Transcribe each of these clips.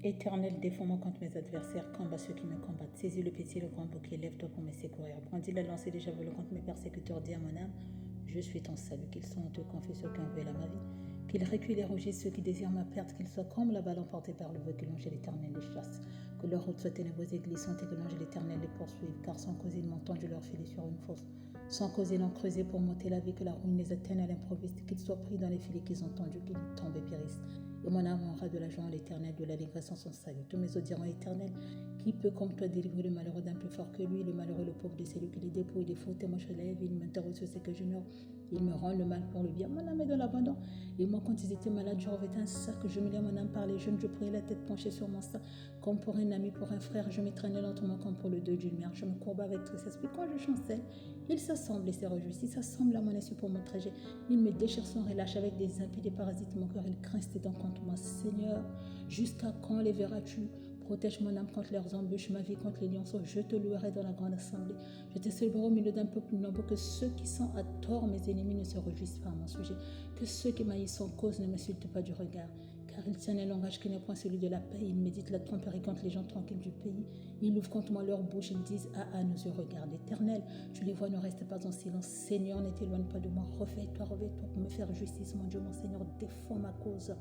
Éternel, défends-moi contre mes adversaires, combat ceux qui me combattent. Saisis le petit et le grand bouclier, lève-toi pour me secourir. Brandis la lance et les javelots contre mes persécuteurs, dis à mon âme, je suis ton salut. Qu'ils sont honteux, confus ceux qui en veulent à ma vie. Qu'ils reculent et rougissent ceux qui désirent ma perte, qu'ils soient comme la balle emportée par le vent, que l'ange et l'Éternel les chasse. Que leur route soit ténébreuse et glissante et que l'ange et l'Éternel les poursuivent, car sans cause ils m'ont tendu leur filet sur une fosse. Sans cause ils l'ont creusé pour monter la vie, que la ruine les atteigne à l'improviste, qu'ils soient pris dans les filets qu'ils ont tendus, qu'ils y tombent et périssent. Et mon âme aura de la joie en l'Éternel, de l'allégresse en son salut. Tous mes os diront Éternel, qui peut comme toi délivrer le malheureux d'un plus fort que lui, le malheureux, le pauvre de celui qui les dépouille, des fautes et moi je lève, il m'interroge sur ce que je meurs. Il me rend le mal pour le bien. Mon âme est dans l'abandon. Et moi, quand ils étaient malades, je revêtais un sac, je me liais mon âme par les jeunes, je priais la tête penchée sur mon sac, comme pour un ami, pour un frère, je m'étreignais lentement comme pour le deuil d'une mère. Je me courbais avec tristesse, puis quand je chancelle, il s'assemble et se réjouit. Il s'assemble à mon insu pour mon trajet. Il me déchire son relâche avec des impies, des parasites. Mon cœur, il craint ses dents contre moi. Seigneur, jusqu'à quand les verras-tu? Protège mon âme contre leurs embûches, ma vie contre les lionceaux. Je te louerai dans la grande assemblée. Je te célébrerai au milieu d'un peuple nombreux. Que ceux qui sont à tort, mes ennemis, ne se réjouissent pas à mon sujet. Que ceux qui m'haïssent sans cause ne m'insultent pas du regard. Car ils tiennent un langage qui n'est point celui de la paix. Ils méditent la tromperie contre les gens tranquilles du pays. Ils ouvrent contre moi leur bouche. Ils disent à nos yeux, regarde l'Éternel. Tu les vois, ne reste pas en silence. Seigneur, ne t'éloigne pas de moi. Réveille-toi pour me faire justice. Mon Dieu, mon Seigneur, défends ma cause.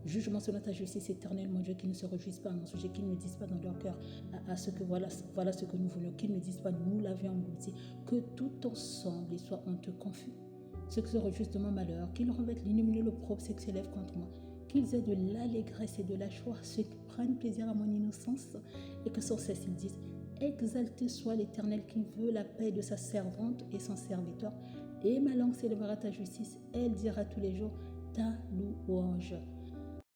Jugement selon ta justice éternelle, mon Dieu, qu'ils ne se réjouissent pas à mon sujet, qu'ils ne disent pas dans leur cœur à ce que voilà ce que nous voulons, qu'ils ne disent pas nous l'avions englouti, que tout ensemble ils soient honteux, confus. Ceux qui se réjouissent de mon malheur, qu'ils revêtent l'innominé, l'opprobre, ceux qui s'élèvent contre moi, qu'ils aient de l'allégresse et de la joie, ceux qui prennent plaisir à mon innocence, et que sans cesse ils disent exalté soit l'Éternel qui veut la paix de sa servante et son serviteur, et ma langue s'élèvera ta justice, elle dira tous les jours ta louange.